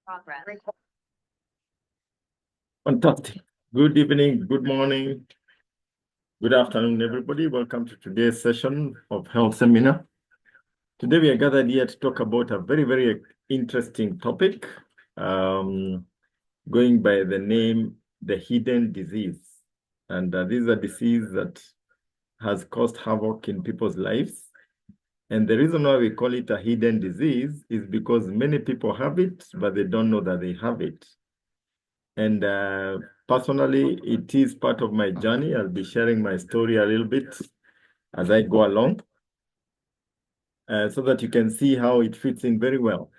Progress. Fantastic. Good evening, good morning, good afternoon, everybody. Welcome to today's session of Health Seminar. Today we are gathered here to talk about a very, very interesting topic, going by the name, the hidden disease. And this is a disease that has caused havoc in people's lives. And the reason why we call it a hidden disease is because many people have it, but they don't know that they have it. And personally, it is part of my journey. I'll be sharing my story a little bit as I go along, so that you can see how it fits in very well.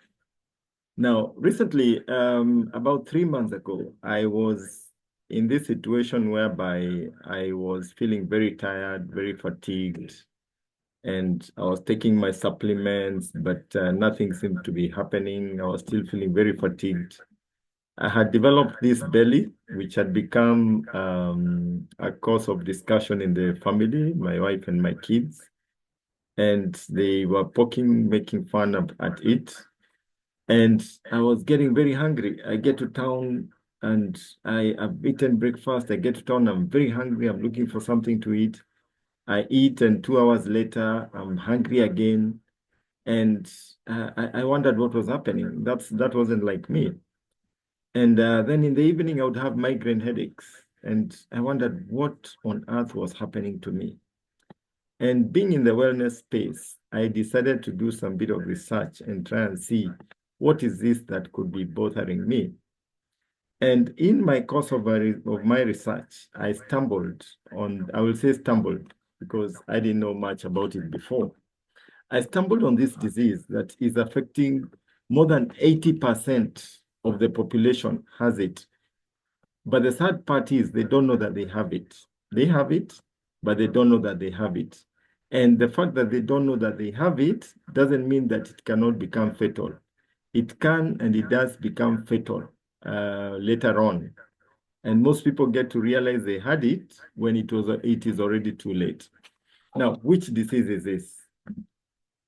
Now, recently, about 3 months ago, I was in this situation whereby I was feeling very tired, very fatigued, and I was taking my supplements, but nothing seemed to be happening. I was still feeling very fatigued. I had developed this belly, which had become a cause of discussion in the family, my wife and my kids. And they were poking, making fun at it. And I was getting very hungry. I get to town and I have eaten breakfast. I get to town, I'm very hungry. I'm looking for something to eat. I eat, and 2 hours later, I'm hungry again. And I wondered what was happening. That wasn't like me. And then in the evening, I would have migraine headaches. And I wondered what on earth was happening to me. And being in the wellness space, I decided to do some bit of research and try and see what is this that could be bothering me. And in my course of my research, I stumbled on, I will say stumbled because I didn't know much about it before. I stumbled on this disease that is affecting more than 80% of the population has it. But the third part is they don't know that they have it. They have it, but they don't know that they have it. And the fact that they don't know that they have it doesn't mean that it cannot become fatal. It can and it does become fatal later on. And most people get to realize they had it when it is already too late. Now, which disease is this?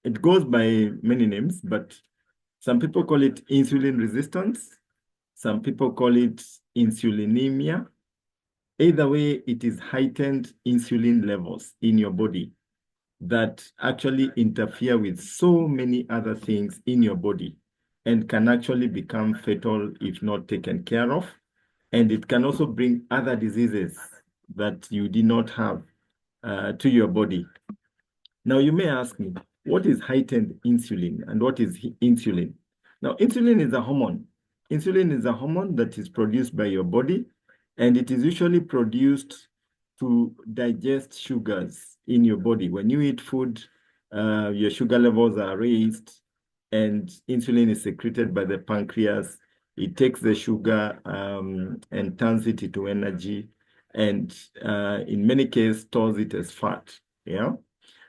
It goes by many names, but some people call it insulin resistance. Some people call it insulinemia. Either way, it is heightened insulin levels in your body that actually interfere with so many other things in your body and can actually become fatal if not taken care of. And it can also bring other diseases that you did not have to your body. Now, you may ask me, what is heightened insulin and what is insulin? Now, insulin is a hormone. Insulin is a hormone that is produced by your body, and it is usually produced to digest sugars in your body. When you eat food, your sugar levels are raised, and insulin is secreted by the pancreas. It takes the sugar and turns it into energy, and in many cases, stores it as fat. Yeah.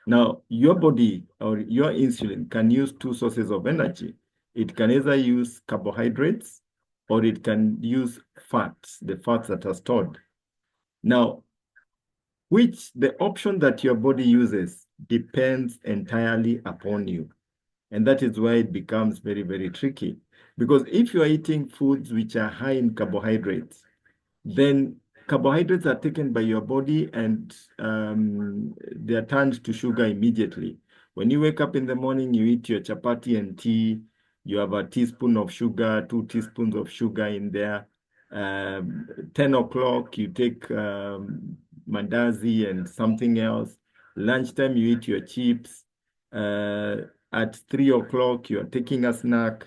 Now, your body or your insulin can use two sources of energy. It can either use carbohydrates or it can use fats, the fats that are stored. Now, the option that your body uses depends entirely upon you. And that is why it becomes very, very tricky. Because if you are eating foods which are high in carbohydrates, then carbohydrates are taken by your body and they are turned to sugar immediately. When you wake up in the morning, you eat your chapati and tea, you have a teaspoon of sugar, 2 teaspoons of sugar in there. 10 o'clock, you take mandazi and something else. Lunchtime, you eat your chips. At 3 o'clock, you're taking a snack.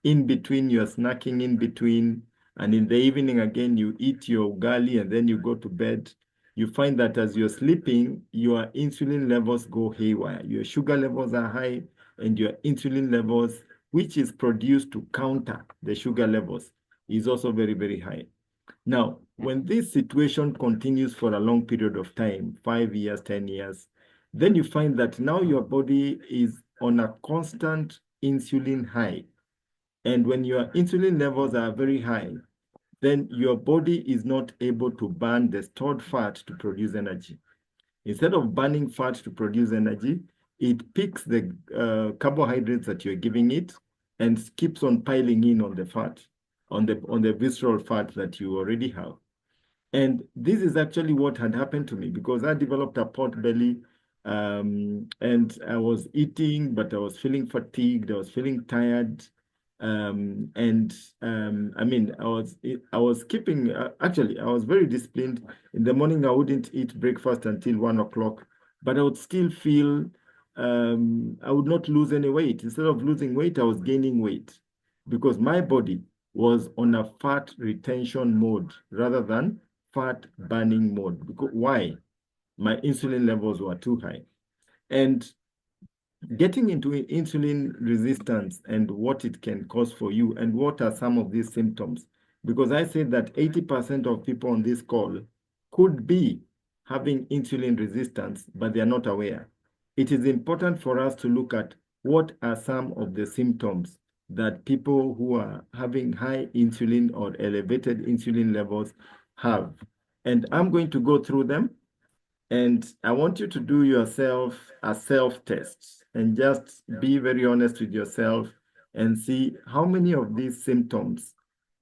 In between, you're snacking in between. And in the evening, again, you eat your ugali and then you go to bed. You find that as you're sleeping, your insulin levels go haywire. Your sugar levels are high and your insulin levels, which is produced to counter the sugar levels, is also very, very high. Now, when this situation continues for a long period of time, 5 years, 10 years, then you find that now your body is on a constant insulin high. And when your insulin levels are very high, then your body is not able to burn the stored fat to produce energy. Instead of burning fat to produce energy, it picks the carbohydrates that you're giving it and keeps on piling in on the fat, on the visceral fat that you already have. And this is actually what had happened to me, because I developed a pot belly, and I was eating, but I was feeling fatigued, I was feeling tired. I mean, I was keeping, actually, I was very disciplined. In the morning, I wouldn't eat breakfast until 1 o'clock, but I would still feel, I would not lose any weight. Instead of losing weight, I was gaining weight, because my body was on a fat retention mode rather than fat burning mode. Because, why? My insulin levels were too high. And getting into insulin resistance and what it can cause for you, and what are some of these symptoms, because I said that 80% of people on this call could be having insulin resistance, but they are not aware. It is important for us to look at what are some of the symptoms that people who are having high insulin or elevated insulin levels have. And I'm going to go through them, and I want you to do yourself a self-test and just be very honest with yourself and see how many of these symptoms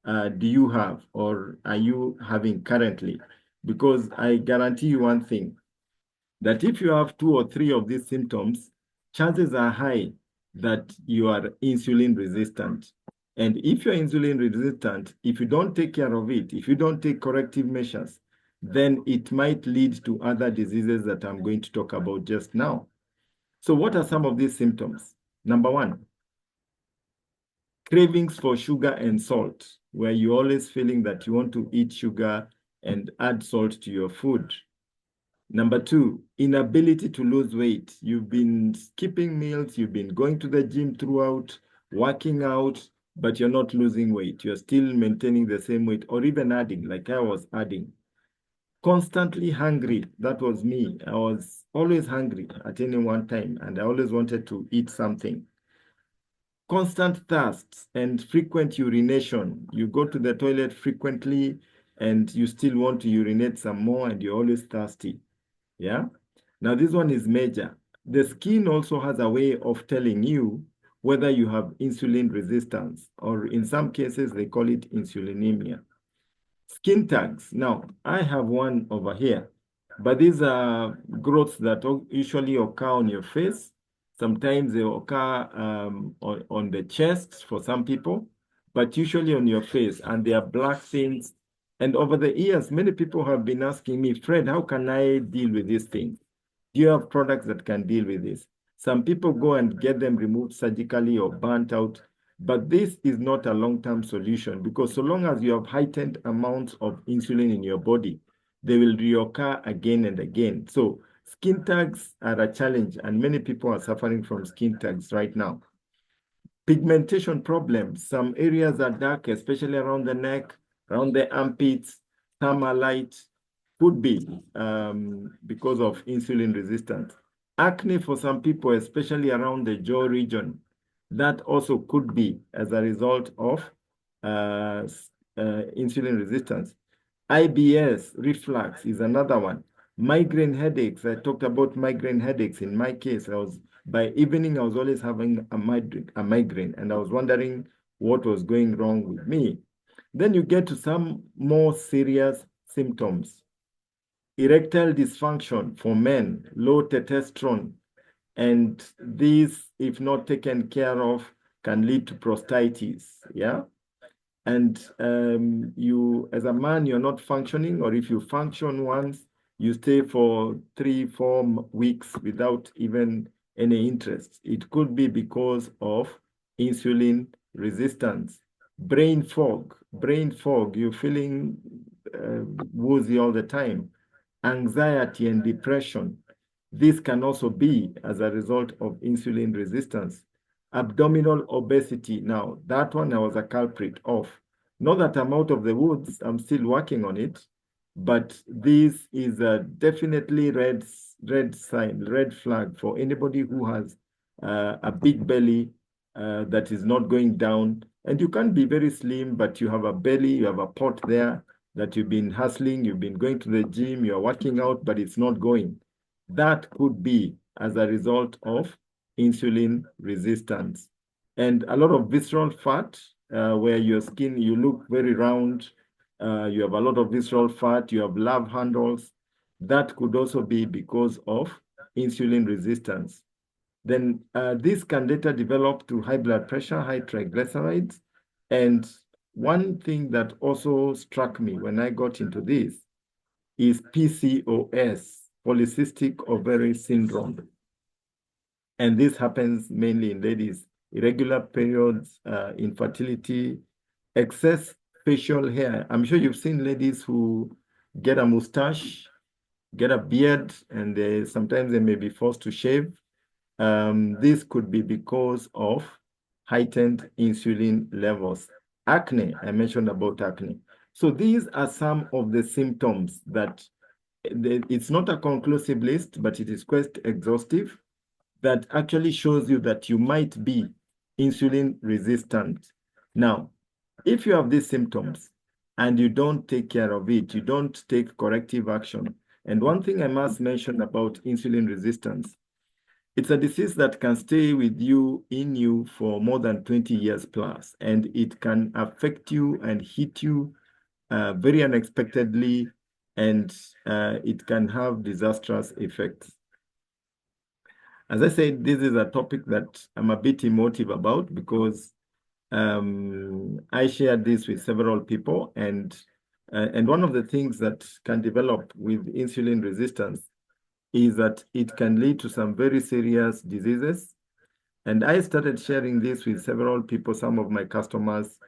do you have or are you having currently? Because I guarantee you one thing, that if you have 2 or 3 of these symptoms, chances are high that you are insulin resistant. And if you're insulin resistant, if you don't take care of it, if you don't take corrective measures, then it might lead to other diseases that I'm going to talk about just now. So what are some of these symptoms? Number 1, cravings for sugar and salt, where you're always feeling that you want to eat sugar and add salt to your food. Number 2, inability to lose weight. You've been skipping meals, you've been going to the gym throughout, working out, but you're not losing weight. You're still maintaining the same weight, or even adding, like I was adding. Constantly hungry. That was me. I was always hungry at any one time, and I always wanted to eat something. Constant thirst and frequent urination. You go to the toilet frequently, and you still want to urinate some more, and you're always thirsty. Yeah. Now, this one is major. The skin also has a way of telling you whether you have insulin resistance, or in some cases, they call it insulinemia. Skin tags. Now, I have one over here, but these are growths that usually occur on your face. Sometimes they occur on the chest for some people, but usually on your face, and they are black things. And over the years, many people have been asking me, Fred, how can I deal with these things? Do you have products that can deal with this? Some people go and get them removed surgically or burnt out, but this is not a long-term solution, because so long as you have heightened amounts of insulin in your body, they will reoccur again and again. So skin tags are a challenge, and many people are suffering from skin tags right now. Pigmentation problems. Some areas are dark, especially around the neck, around the armpits. Some are light. Could be because of insulin resistance. Acne for some people, especially around the jaw region. That also could be as a result of insulin resistance. IBS, reflux is another one. Migraine headaches. I talked about migraine headaches. In my case, by evening, I was always having a migraine, and I was wondering what was going wrong with me. Then you get to some more serious symptoms. Erectile dysfunction for men, low testosterone, and these, if not taken care of, can lead to prostatitis. Yeah. And you, as a man, you're not functioning, or if you function once, you stay for 3-4 weeks without even any interest. It could be because of insulin resistance. Brain fog, you're feeling woozy all the time. Anxiety and depression. This can also be as a result of insulin resistance. Abdominal obesity. Now, that one I was a culprit of. Not that I'm out of the woods, I'm still working on it, but this is a definitely red sign, red flag for anybody who has a big belly that is not going down. And you can be very slim, but you have a belly, you have a pot there that you've been hustling, you've been going to the gym, you're working out, but it's not going. That could be as a result of insulin resistance. and a lot of visceral fat, where your skin, you look very round, you have a lot of visceral fat, you have love handles. That could also be because of insulin resistance. Then this can later develop to high blood pressure, high triglycerides. And one thing that also struck me when I got into this is PCOS, polycystic ovary syndrome. And this happens mainly in ladies, irregular periods, infertility, excess facial hair. I'm sure you've seen ladies who get a mustache, get a beard, and sometimes they may be forced to shave. This could be because of heightened insulin levels. Acne, I mentioned about acne. So these are some of the symptoms that it's not a conclusive list, but it is quite exhaustive, that actually shows you that you might be insulin resistant. Now, if you have these symptoms and you don't take care of it, you don't take corrective action. And one thing I must mention about insulin resistance, it's a disease that can stay with you in you for more than 20 years plus, and it can affect you and hit you very unexpectedly, and it can have disastrous effects. As I said, this is a topic that I'm a bit emotive about because I shared this with several people, and one of the things that can develop with insulin resistance is that it can lead to some very serious diseases. And I started sharing this with several people, some of my customers,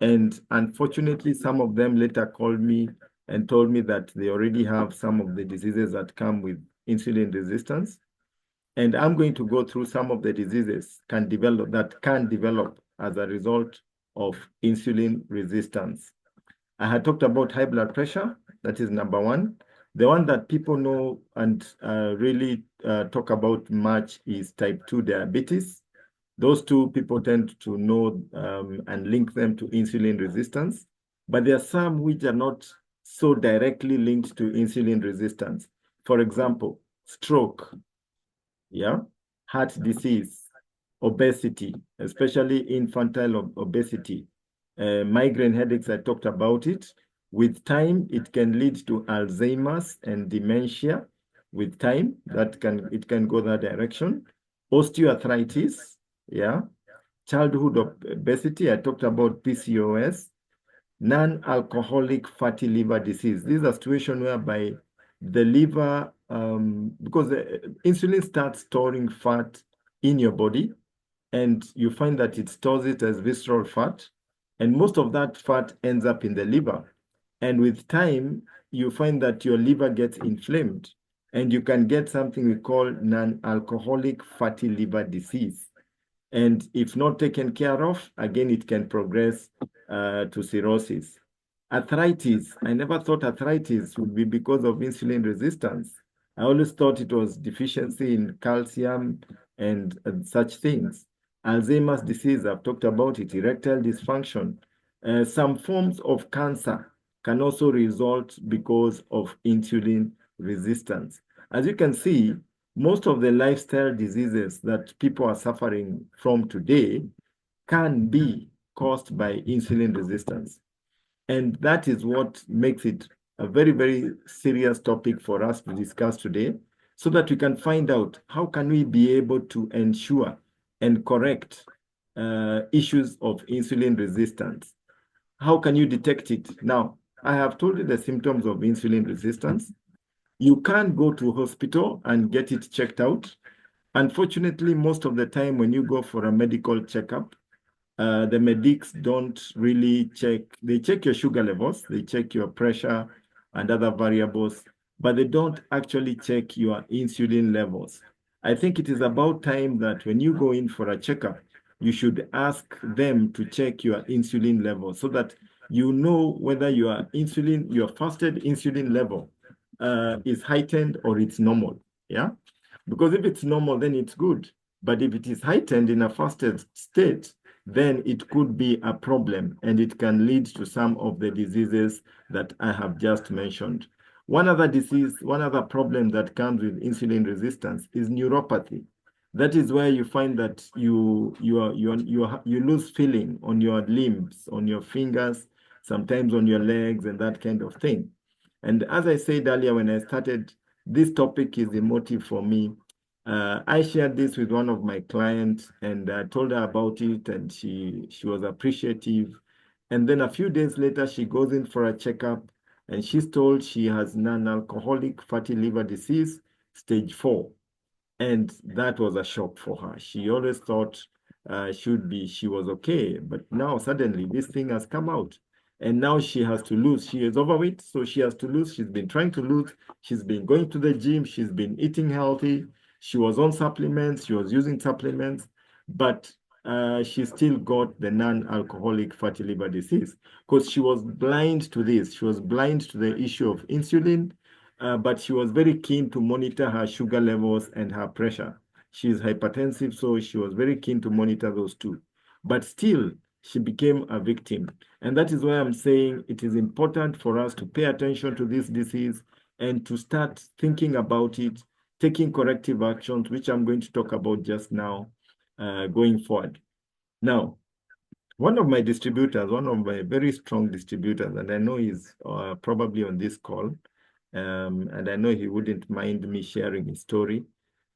and unfortunately, some of them later called me and told me that they already have some of the diseases that come with insulin resistance. And I'm going to go through some of the diseases that can develop as a result of insulin resistance. I had talked about high blood pressure. That is number one. The one that people know and really talk about much is type 2 diabetes. Those two people tend to know and link them to insulin resistance. But there are some which are not so directly linked to insulin resistance. For example, stroke, yeah, heart disease, obesity, especially infantile obesity, migraine headaches, I talked about it. With time, it can lead to Alzheimer's and dementia. With time, it can go that direction. Osteoarthritis, yeah. Childhood obesity, I talked about PCOS. Non-alcoholic fatty liver disease. This is a situation whereby the liver, because the insulin starts storing fat in your body, and you find that it stores it as visceral fat, and most of that fat ends up in the liver. And with time, you find that your liver gets inflamed, and you can get something we call non-alcoholic fatty liver disease. And if not taken care of, again, it can progress to cirrhosis. Arthritis, I never thought arthritis would be because of insulin resistance. I always thought it was deficiency in calcium and such things. Alzheimer's disease, I've talked about it, erectile dysfunction. Some forms of cancer can also result because of insulin resistance. As you can see, most of the lifestyle diseases that people are suffering from today can be caused by insulin resistance. And that is what makes it a very, very serious topic for us to discuss today, so that we can find out how can we be able to ensure and correct issues of insulin resistance. How can you detect it? Now, I have told you the symptoms of insulin resistance. You can go to hospital and get it checked out. Unfortunately, most of the time when you go for a medical checkup, the medics don't really check. They check your sugar levels, they check your pressure and other variables, but they don't actually check your insulin levels. I think it is about time that when you go in for a checkup, you should ask them to check your insulin level so that you know whether your fasted insulin level is heightened or it's normal. Yeah. Because if it's normal, then it's good. But if it is heightened in a fasted state, then it could be a problem and it can lead to some of the diseases that I have just mentioned. One other problem that comes with insulin resistance is neuropathy. That is where you find that you lose feeling on your limbs, on your fingers, sometimes on your legs and that kind of thing. And as I said earlier when I started, this topic is emotive for me. I shared this with one of my clients and I told her about it and she was appreciative. And then a few days later, she goes in for a checkup and she's told she has non-alcoholic fatty liver disease, stage 4. And that was a shock for her. She always thought she was okay, but now suddenly this thing has come out. And now she has to lose. She is overweight, so she has to lose. She's been trying to lose. She's been going to the gym. She's been eating healthy. She was on supplements. She was using supplements, but she still got the non-alcoholic fatty liver disease because she was blind to this. She was blind to the issue of insulin, but she was very keen to monitor her sugar levels and her pressure. She is hypertensive, so she was very keen to monitor those two. But still, she became a victim. And that is why I'm saying it is important for us to pay attention to this disease and to start thinking about it, taking corrective actions, which I'm going to talk about just now, going forward. Now, one of my distributors, one of my very strong distributors, and I know he's probably on this call, and I know he wouldn't mind me sharing his story,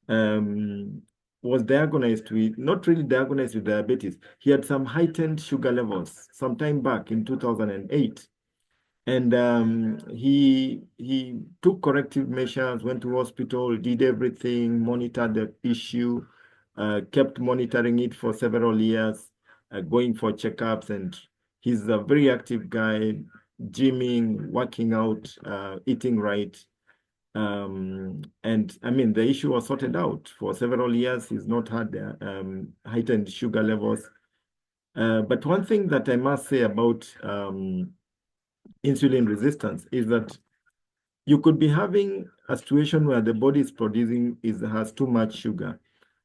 um, was diagnosed with, not really diagnosed with diabetes. He had some heightened sugar levels some time back in 2008. And he took corrective measures, went to hospital, did everything, monitored the issue, kept monitoring it for several years, going for checkups. And he's a very active guy, gymming, working out, eating right. And I mean, the issue was sorted out for several years. He's not had heightened sugar levels. But one thing that I must say about insulin resistance is that you could be having a situation where the body is producing has too much sugar,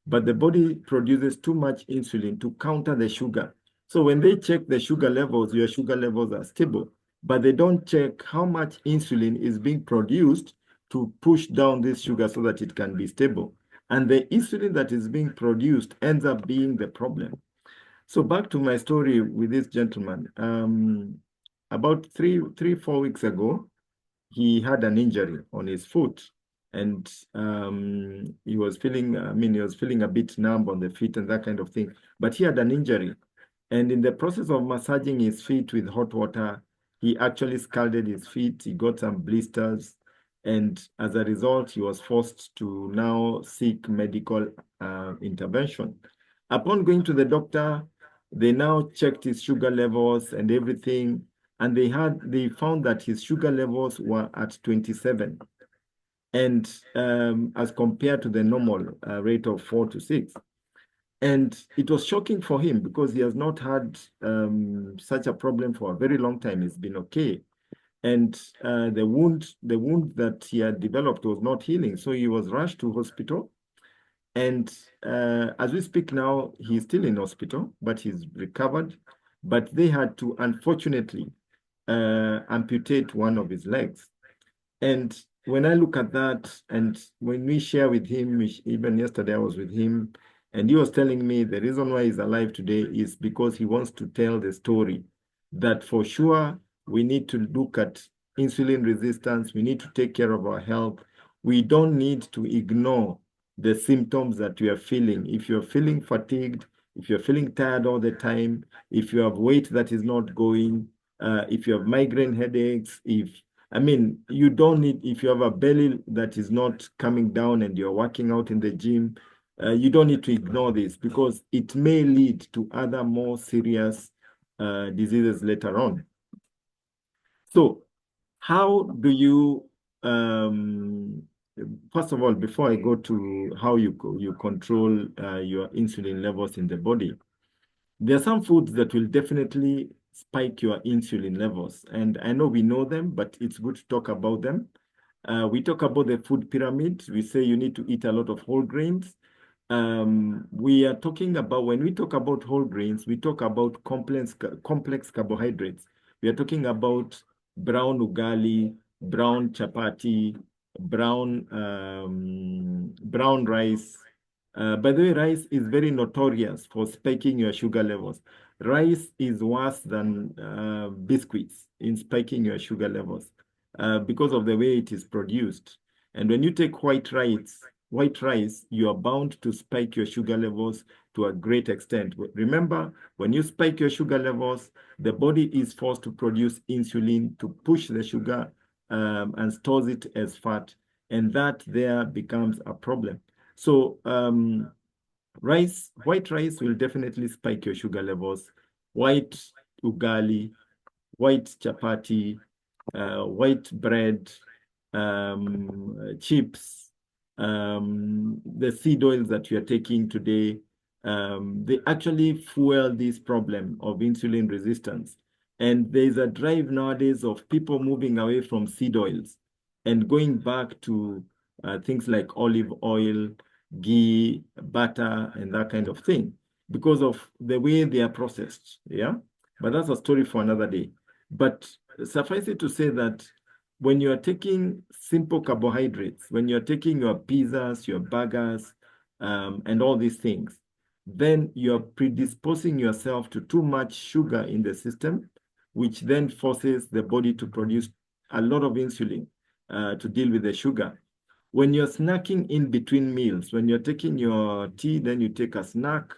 but the body produces too much insulin to counter the sugar. So when they check the sugar levels, your sugar levels are stable, but they don't check how much insulin is being produced to push down this sugar so that it can be stable. And the insulin that is being produced ends up being the problem. So back to my story with this gentleman. About 4 weeks ago, he had an injury on his foot, and he was feeling, I mean, he was feeling a bit numb on the feet and that kind of thing. But he had an injury, and in the process of massaging his feet with hot water, he actually scalded his feet. He got some blisters, and as a result, he was forced to now seek medical intervention. Upon going to the doctor, they now checked his sugar levels and everything, and they found that his sugar levels were at 27, and as compared to the normal rate of 4 to 6. And it was shocking for him because he has not had such a problem for a very long time. It's been okay. And the wound that he had developed was not healing. So he was rushed to hospital. And as we speak now, he's still in hospital, but he's recovered. But they had to, unfortunately, amputate one of his legs. And when I look at that, and when we share with him, even yesterday I was with him, and he was telling me the reason why he's alive today is because he wants to tell the story that for sure we need to look at insulin resistance, we need to take care of our health. We don't need to ignore the symptoms that we are feeling. If you're feeling fatigued, if you're feeling tired all the time, if you have weight that is not going, if you have migraine headaches, I mean, you don't need, if you have a belly that is not coming down and you're working out in the gym, you don't need to ignore this because it may lead to other more serious diseases later on. So, how do you, first of all, before I go to how you control your insulin levels in the body, there are some foods that will definitely spike your insulin levels. And I know we know them, but it's good to talk about them. We talk about the food pyramid. We say you need to eat a lot of whole grains. We are talking about, when we talk about whole grains, we talk about complex carbohydrates. We are talking about brown ugali, brown chapati, brown rice, By the way, rice is very notorious for spiking your sugar levels. Rice is worse than biscuits in spiking your sugar levels because of the way it is produced. And when you take white rice, you are bound to spike your sugar levels to a great extent. Remember, when you spike your sugar levels, the body is forced to produce insulin to push the sugar and stores it as fat. And that there becomes a problem. So white rice will definitely spike your sugar levels. White ugali, white chapati, white bread, chips, the seed oils that you're taking today, they actually fuel this problem of insulin resistance. And there's a drive nowadays of people moving away from seed oils and going back to things like olive oil, ghee, butter, and that kind of thing because of the way they are processed. Yeah. But that's a story for another day. But suffice it to say that when you are taking simple carbohydrates, when you're taking your pizzas, your burgers, and all these things, then you're predisposing yourself to too much sugar in the system, which then forces the body to produce a lot of insulin to deal with the sugar. When you're snacking in between meals, when you're taking your tea, then you take a snack.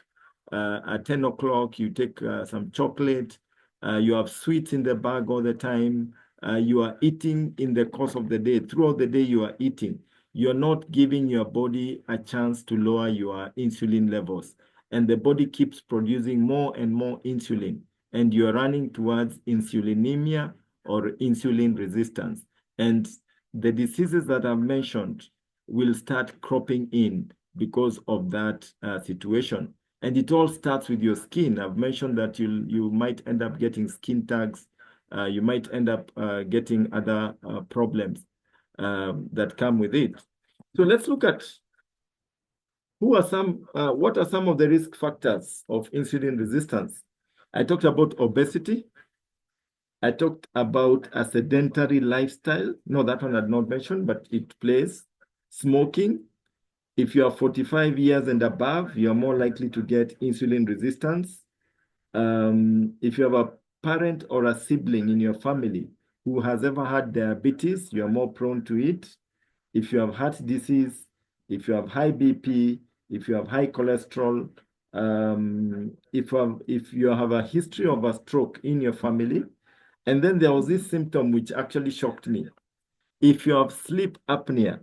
At 10 o'clock, you take some chocolate. You have sweets in the bag all the time. You are eating in the course of the day. Throughout the day, you are eating. You're not giving your body a chance to lower your insulin levels. And the body keeps producing more and more insulin. And you're running towards insulinemia or insulin resistance. And the diseases that I've mentioned will start cropping in because of that situation. And it all starts with your skin. I've mentioned that you might end up getting skin tags. You might end up getting other problems that come with it. So let's look at what are some of the risk factors of insulin resistance. I talked about obesity. I talked about a sedentary lifestyle. No, that one I had not mentioned, but it plays. Smoking. If you are 45 years and above, you are more likely to get insulin resistance. If you have a parent or a sibling in your family who has ever had diabetes, you are more prone to it. If you have heart disease, if you have high BP, if you have high cholesterol, if you have a history of a stroke in your family. And then there was this symptom which actually shocked me. If you have sleep apnea,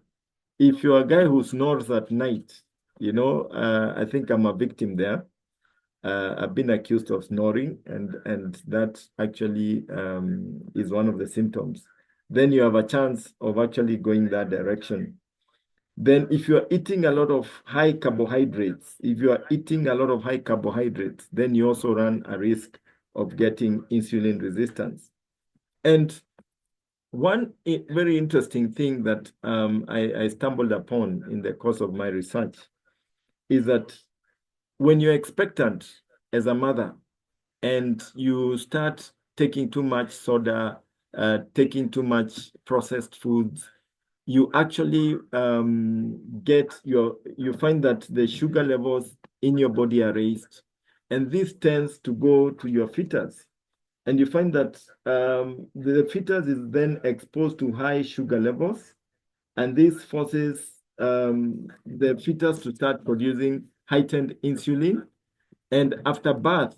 if you're a guy who snores at night, I think I'm a victim there. I've been accused of snoring, and that actually is one of the symptoms. Then you have a chance of actually going that direction. Then if you're eating a lot of high carbohydrates, then you also run a risk of getting insulin resistance. And one very interesting thing that I stumbled upon in the course of my research is that when you're expectant as a mother and you start taking too much soda, taking too much processed foods, you actually you find that the sugar levels in your body are raised. And this tends to go to your fetus. And you find that the fetus is then exposed to high sugar levels, and this forces the fetus to start producing heightened insulin. And after birth,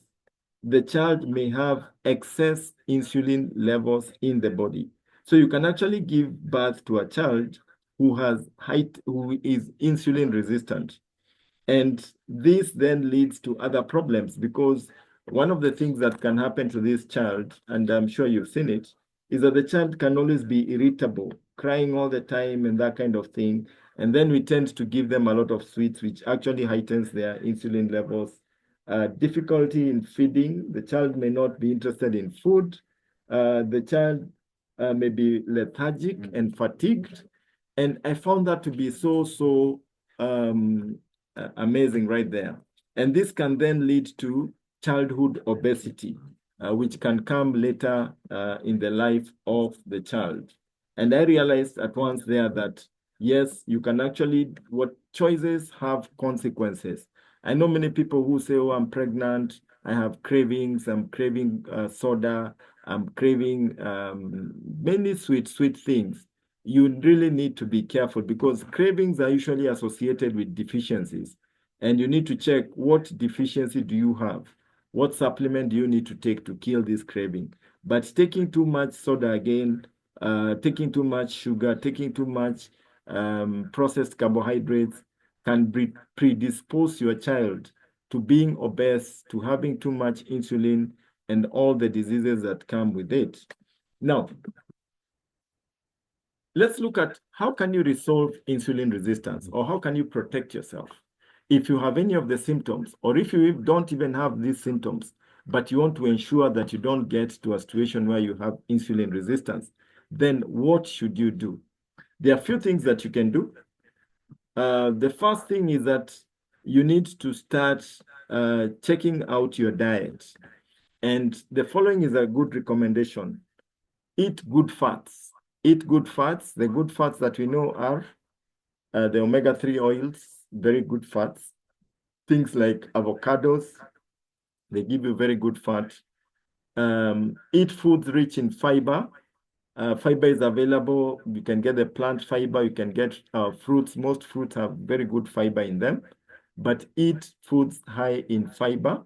the child may have excess insulin levels in the body. So you can actually give birth to a child who is insulin resistant. And this then leads to other problems because one of the things that can happen to this child, and I'm sure you've seen it, is that the child can always be irritable, crying all the time and that kind of thing. And then we tend to give them a lot of sweets, which actually heightens their insulin levels. Difficulty in feeding. The child may not be interested in food. The child may be lethargic and fatigued. And I found that to be so amazing right there. And this can then lead to childhood obesity, which can come later in the life of the child. And I realized at once there that, yes, you can actually, what choices have consequences. I know many people who say, oh, I'm pregnant, I have cravings, I'm craving soda, I'm craving many sweet things. You really need to be careful because cravings are usually associated with deficiencies. And you need to check what deficiency do you have? What supplement do you need to take to kill this craving? But taking too much soda again, taking too much sugar, taking too much processed carbohydrates can predispose your child to being obese, to having too much insulin, and all the diseases that come with it. Now, let's look at how can you resolve insulin resistance or how can you protect yourself? If you have any of the symptoms, or if you don't even have these symptoms, but you want to ensure that you don't get to a situation where you have insulin resistance, then what should you do? There are a few things that you can do. The first thing is that you need to start checking out your diet. And the following is a good recommendation. Eat good fats. Eat good fats. The good fats that we know are the omega-3 oils, very good fats. Things like avocados, they give you very good fat. Eat foods rich in fiber. Fiber is available. You can get the plant fiber. You can get fruits. Most fruits have very good fiber in them. But eat foods high in fiber.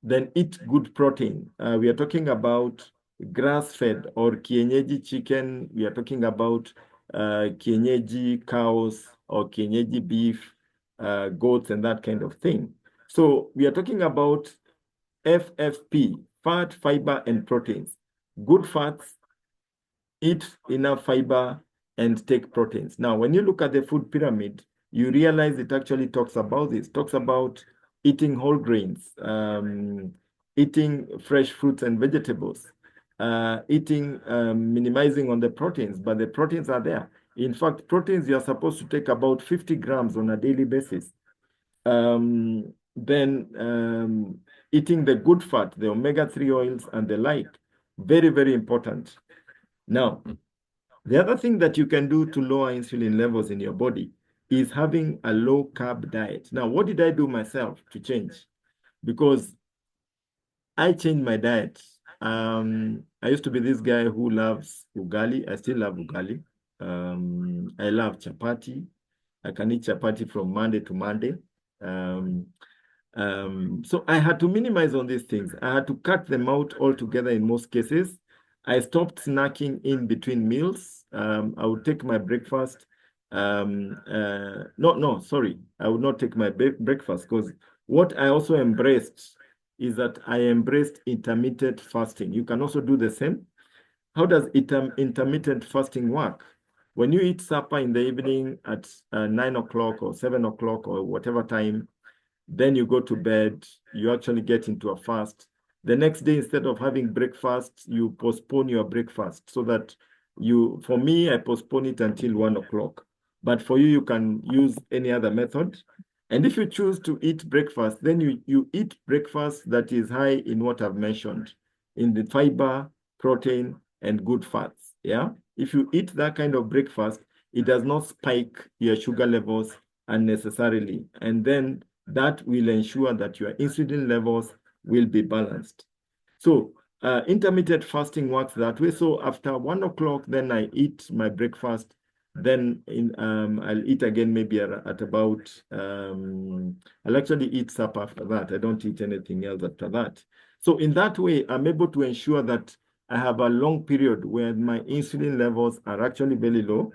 Then eat good protein. We are talking about grass-fed or kienyeji chicken. We are talking about kienyeji cows or kienyeji beef, goats, and that kind of thing. So we are talking about FFP, fat, fiber, and proteins. Good fats, eat enough fiber, and take proteins. Now, when you look at the food pyramid, you realize it actually talks about this, talks about eating whole grains, eating fresh fruits and vegetables, minimizing on the proteins, but the proteins are there. In fact, proteins, you are supposed to take about 50 grams on a daily basis. Then eating the good fat, the omega-3 oils and the like, very, very important. Now, the other thing that you can do to lower insulin levels in your body is having a low-carb diet. Now, what did I do myself to change? Because I changed my diet. I used to be this guy who loves ugali. I still love ugali. I love chapati. I can eat chapati from Monday to Monday. So I had to minimize on these things. I had to cut them out altogether in most cases. I stopped snacking in between meals. I would take my breakfast. Sorry. I would not take my breakfast because what I also embraced is that I embraced intermittent fasting. You can also do the same. How does intermittent fasting work? When you eat supper in the evening at 9 o'clock or 7 o'clock or whatever time, then you go to bed, you actually get into a fast. The next day, instead of having breakfast, you postpone your breakfast so that for me, I postpone it until 1 o'clock. But for you, you can use any other method. And if you choose to eat breakfast, then you eat breakfast that is high in what I've mentioned, in the fiber, protein, and good fats. Yeah. If you eat that kind of breakfast, it does not spike your sugar levels unnecessarily. And then that will ensure that your insulin levels will be balanced. So intermittent fasting works that way. So after 1 o'clock, then I eat my breakfast. Then I'll eat again maybe at about, I'll actually eat supper after that. I don't eat anything else after that. So in that way, I'm able to ensure that I have a long period where my insulin levels are actually very low.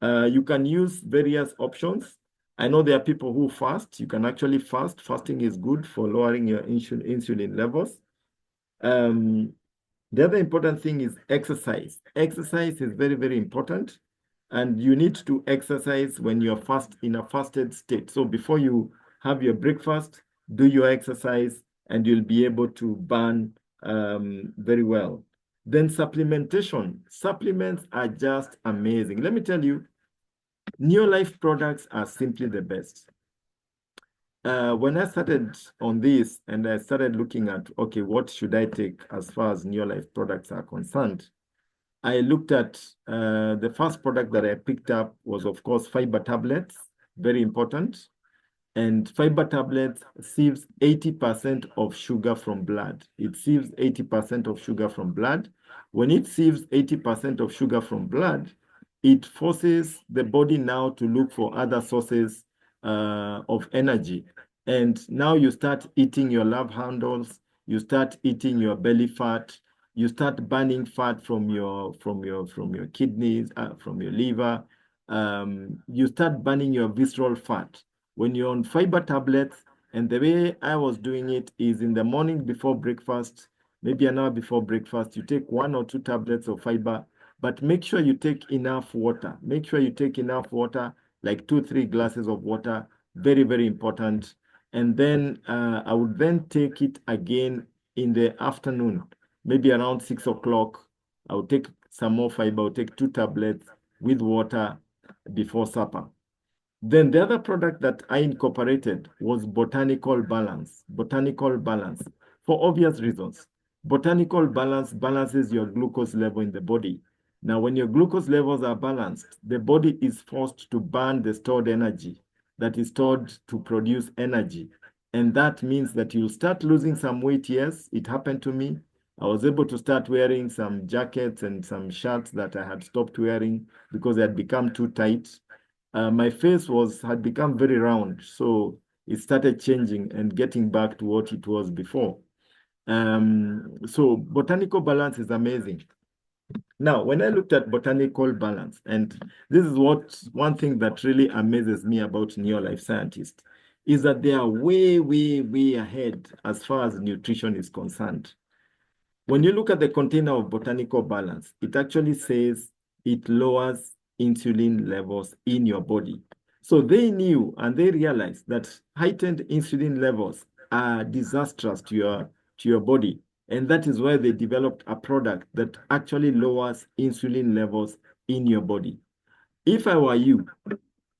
You can use various options. I know there are people who fast. You can actually fast. Fasting is good for lowering your insulin levels. The other important thing is exercise. Exercise is very, very important. And you need to exercise when you're in a fasted state. So before you have your breakfast, do your exercise, and you'll be able to burn very well. Then supplementation. Supplements are just amazing. Let me tell you, Neolife products are simply the best. When I started on this and I started looking at, okay, what should I take as far as Neolife products are concerned? I looked at the first product that I picked up was, of course, fiber tablets. very important. And fiber tablets sieves 80% of sugar from blood. It sieves 80% of sugar from blood. When it sieves 80% of sugar from blood, it forces the body now to look for other sources of energy. And now you start eating your love handles, you start eating your belly fat, you start burning fat from your kidneys, from your liver. You start burning your visceral fat. When you're on fiber tablets, and the way I was doing it is in the morning before breakfast, maybe an hour before breakfast, you take 1 or 2 tablets of fiber, but make sure you take enough water. Make sure you take enough water, like 2, 3 glasses of water, very, very important. And then I would then take it again in the afternoon, maybe around 6 o'clock. I would take some more fiber, I would take 2 tablets with water before supper. Then the other product that I incorporated was botanical balance. Botanical balance, for obvious reasons. Botanical balance balances your glucose level in the body. Now, when your glucose levels are balanced, the body is forced to burn the stored energy that is stored to produce energy. And that means that you'll start losing some weight. Yes, it happened to me. I was able to start wearing some jackets and some shirts that I had stopped wearing because they had become too tight. My face had become very round, so it started changing and getting back to what it was before. So botanical balance is amazing. Now, when I looked at botanical balance, and this is one thing that really amazes me about neolife scientists, is that they are way, way, way ahead as far as nutrition is concerned. When you look at the container of botanical balance, it actually says it lowers insulin levels in your body. So they knew and they realized that heightened insulin levels are disastrous to your body. And that is why they developed a product that actually lowers insulin levels in your body. If I were you,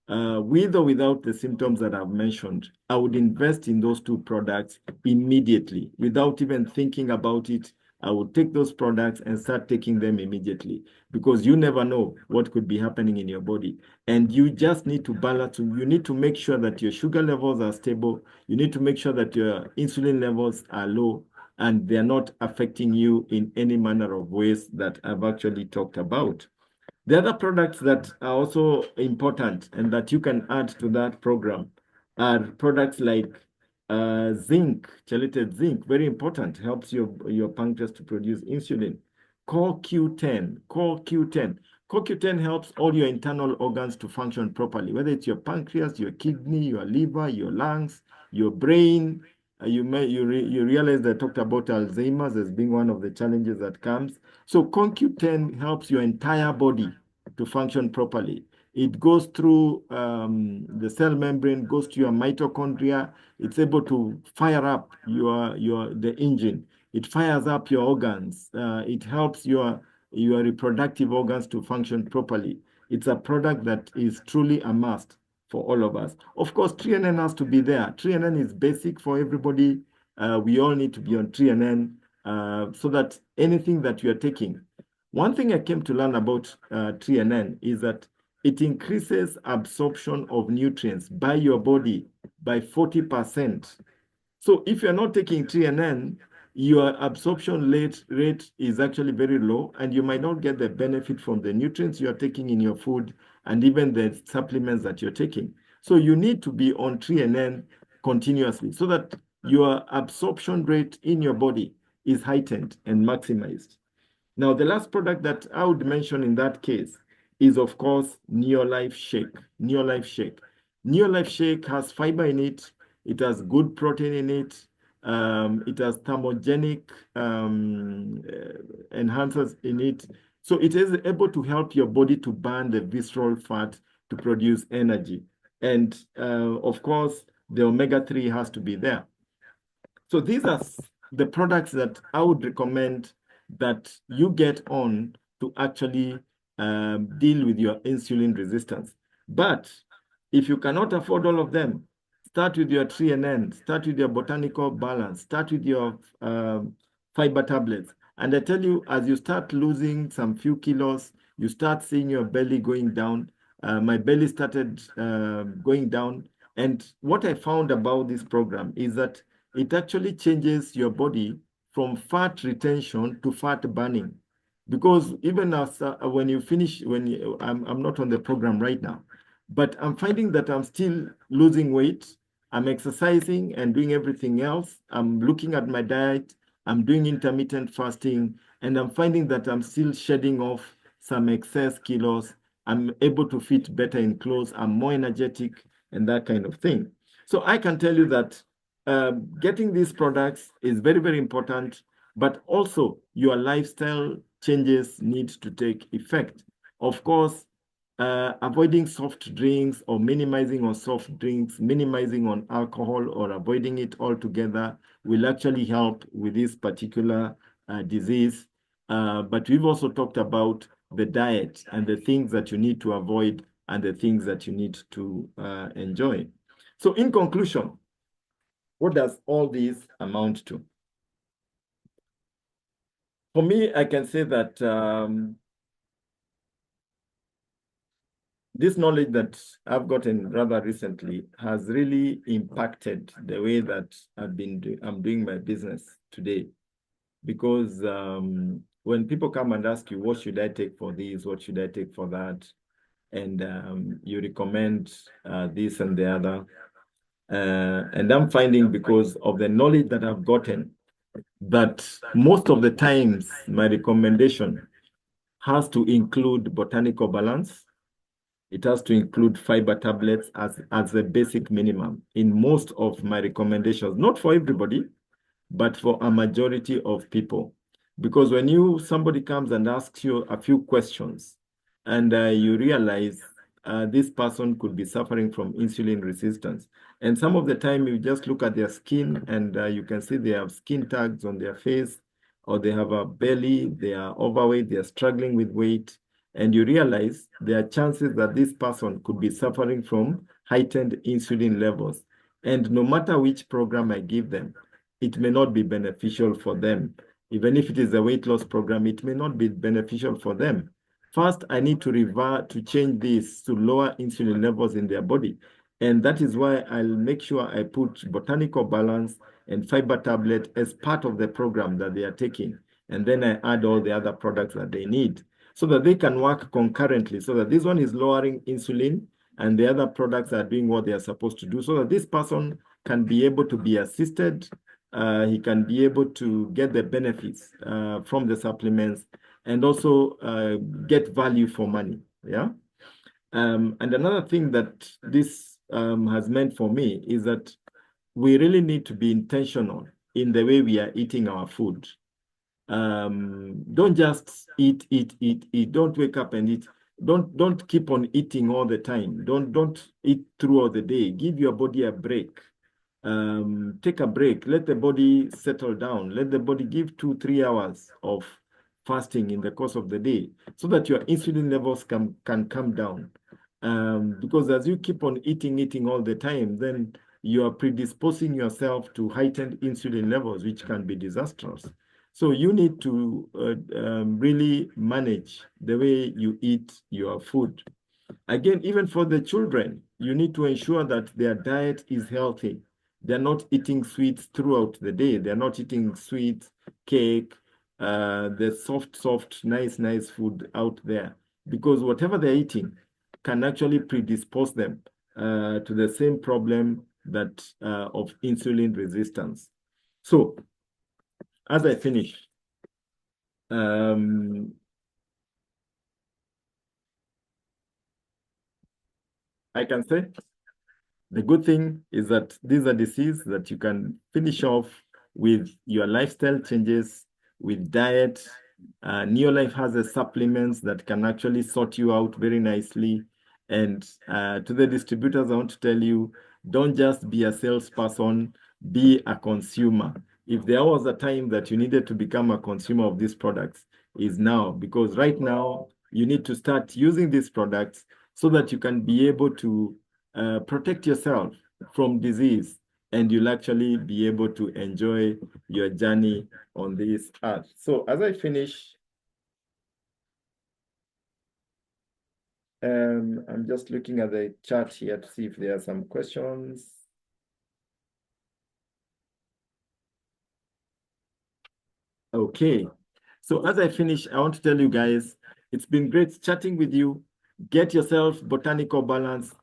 with or without the symptoms that I've mentioned, I would invest in those 2 products immediately without even thinking about it. I would take those products and start taking them immediately because you never know what could be happening in your body. And you just need to balance. You need to make sure that your sugar levels are stable. You need to make sure that your insulin levels are low and they're not affecting you in any manner of ways that I've actually talked about. The other products that are also important and that you can add to that program are products like zinc, chelated zinc, very important, helps your pancreas to produce insulin. CoQ10, CoQ10. CoQ10 helps all your internal organs to function properly, whether it's your pancreas, your kidney, your liver, your lungs, your brain. You realize that I talked about Alzheimer's as being one of the challenges that comes. So CoQ10 helps your entire body to function properly. It goes through the cell membrane, goes to your mitochondria. It's able to fire up the engine. It fires up your organs. It helps your reproductive organs to function properly. It's a product that is truly a must for all of us. Of course, TNN has to be there. TNN is basic for everybody. We all need to be on TNN so that anything that you are taking. One thing I came to learn about TNN is that it increases absorption of nutrients by your body by 40%. So if you're not taking TNN, your absorption rate is actually very low, and you might not get the benefit from the nutrients you're taking in your food and even the supplements that you're taking. So you need to be on TNN continuously so that your absorption rate in your body is heightened and maximized. Now, the last product that I would mention in that case is, of course, Neolife Shake. Neolife Shake. Neolife Shake has fiber in it. It has good protein in it. It has thermogenic enhancers in it. So it is able to help your body to burn the visceral fat to produce energy. And of course, the omega-3 has to be there. So these are the products that I would recommend that you get on to actually deal with your insulin resistance. But if you cannot afford all of them, start with your TNN, start with your botanical balance, start with your fiber tablets. And I tell you, as you start losing some few kilos, you start seeing your belly going down. My belly started going down. And what I found about this program is that it actually changes your body from fat retention to fat burning. Because even as when you finish, I'm not on the program right now, but I'm finding that I'm still losing weight. I'm exercising and doing everything else. I'm looking at my diet. I'm doing intermittent fasting, and I'm finding that I'm still shedding off some excess kilos. I'm able to fit better in clothes. I'm more energetic and that kind of thing. So I can tell you that getting these products is very, very important, but also your lifestyle changes need to take effect. Of course, avoiding soft drinks or minimizing on soft drinks, minimizing on alcohol or avoiding it altogether will actually help with this particular disease. But we've also talked about the diet and the things that you need to avoid and the things that you need to enjoy. So in conclusion, what does all this amount to? For me, I can say that this knowledge that I've gotten rather recently has really impacted the way that I'm doing my business today. Because when people come and ask you, what should I take for this? What should I take for that? And you recommend this and the other. And I'm finding, because of the knowledge that I've gotten, that most of the times my recommendation has to include botanical balance. It has to include fiber tablets as a basic minimum in most of my recommendations, not for everybody, but for a majority of people. Because when somebody comes and asks you a few questions and you realize this person could be suffering from insulin resistance. And some of the time you just look at their skin and you can see they have skin tags on their face, or they have a belly, they are overweight, they are struggling with weight. And you realize there are chances that this person could be suffering from heightened insulin levels. And no matter which program I give them, it may not be beneficial for them. Even if it is a weight loss program, it may not be beneficial for them. First, I need to revert to change this to lower insulin levels in their body. And that is why I'll make sure I put botanical balance and fiber tablet as part of the program that they are taking. And then I add all the other products that they need so that they can work concurrently, so that this one is lowering insulin and the other products are doing what they are supposed to do, so that this person can be able to be assisted. He can be able to get the benefits from the supplements and also get value for money. Yeah. And another thing that this has meant for me is that we really need to be intentional in the way we are eating our food. Don't just eat. Don't wake up and eat. Don't keep on eating all the time. Don't eat throughout the day. Give your body a break. Take a break. Let the body settle down. Let the body give 2-3 hours of fasting in the course of the day, so that your insulin levels can come down. Because as you keep on eating all the time, then you are predisposing yourself to heightened insulin levels, which can be disastrous. So you need to really manage the way you eat your food. Again, even for the children, you need to ensure that their diet is healthy. They're not eating sweets throughout the day. They're not eating sweets, cake, the soft, nice food out there. Because whatever they're eating can actually predispose them to the same problem that of insulin resistance. So, as I finish, I can say the good thing is that these are diseases that you can finish off with your lifestyle changes, with diet. Neolife has a supplements that can actually sort you out very nicely. And to the distributors, I want to tell you, don't just be a salesperson, be a consumer. If there was a time that you needed to become a consumer of these products, is now, because right now you need to start using these products so that you can be able to protect yourself from disease, and you'll actually be able to enjoy your journey on this earth. So as I finish, I'm just looking at the chat here to see if there are some questions. Okay. So as I finish, I want to tell you guys, it's been great chatting with you. Get yourself botanical balance,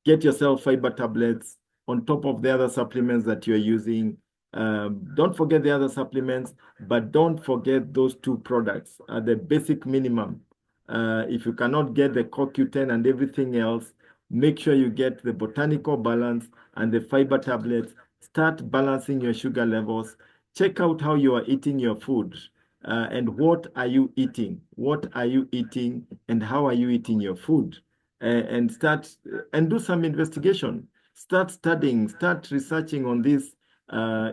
get yourself fiber tablets on top of the other supplements that you're using. Don't forget the other supplements, but don't forget those two products at the basic minimum. If you cannot get the CoQ10 and everything else, make sure you get the botanical balance and the fiber tablets. Start balancing your sugar levels. Check out how you are eating your food. And what are you eating? What are you eating, and how are you eating your food? And start and do some investigation. Start studying, start researching on this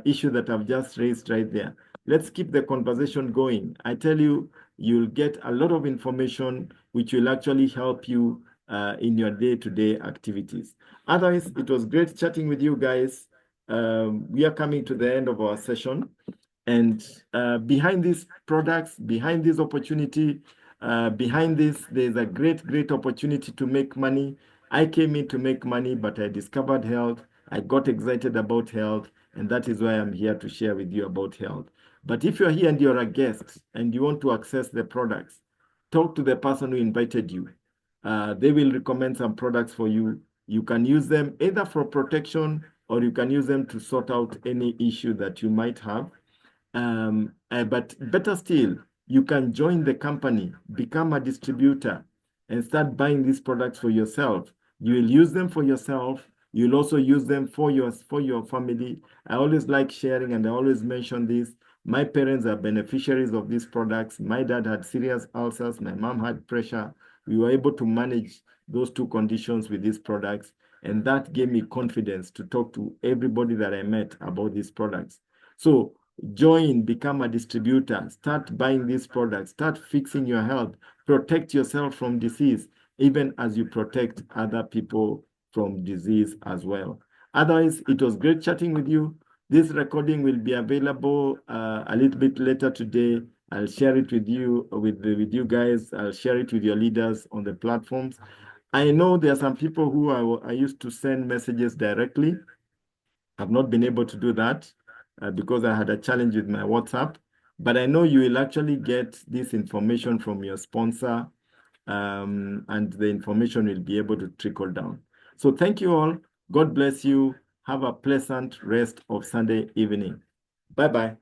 issue that I've just raised right there. Let's keep the conversation going. I tell you, you'll get a lot of information which will actually help you in your day-to-day activities. Otherwise, it was great chatting with you guys. We are coming to the end of our session. And behind these products, behind this opportunity, behind this, there's a great, great opportunity to make money. I came in to make money, but I discovered health. I got excited about health, and that is why I'm here to share with you about health. But if you're here and you're a guest and you want to access the products, talk to the person who invited you. They will recommend some products for you. You can use them either for protection or you can use them to sort out any issue that you might have. But better still, you can join the company, become a distributor, and start buying these products for yourself. You will use them for yourself. You'll also use them for your family. I always like sharing, and I always mention this. My parents are beneficiaries of these products. My dad had serious ulcers. My mom had pressure. We were able to manage those two conditions with these products. And that gave me confidence to talk to everybody that I met about these products. So join, become a distributor, start buying these products, start fixing your health, protect yourself from disease, even as you protect other people from disease as well. Otherwise, it was great chatting with you. This recording will be available a little bit later today. I'll share it with you, with you guys. I'll share it with your leaders on the platforms. I know there are some people who I used to send messages directly. I've not been able to do that because I had a challenge with my WhatsApp. But I know you will actually get this information from your sponsor, and the information will be able to trickle down. So thank you all. God bless you. Have a pleasant rest of Sunday evening. Bye-bye.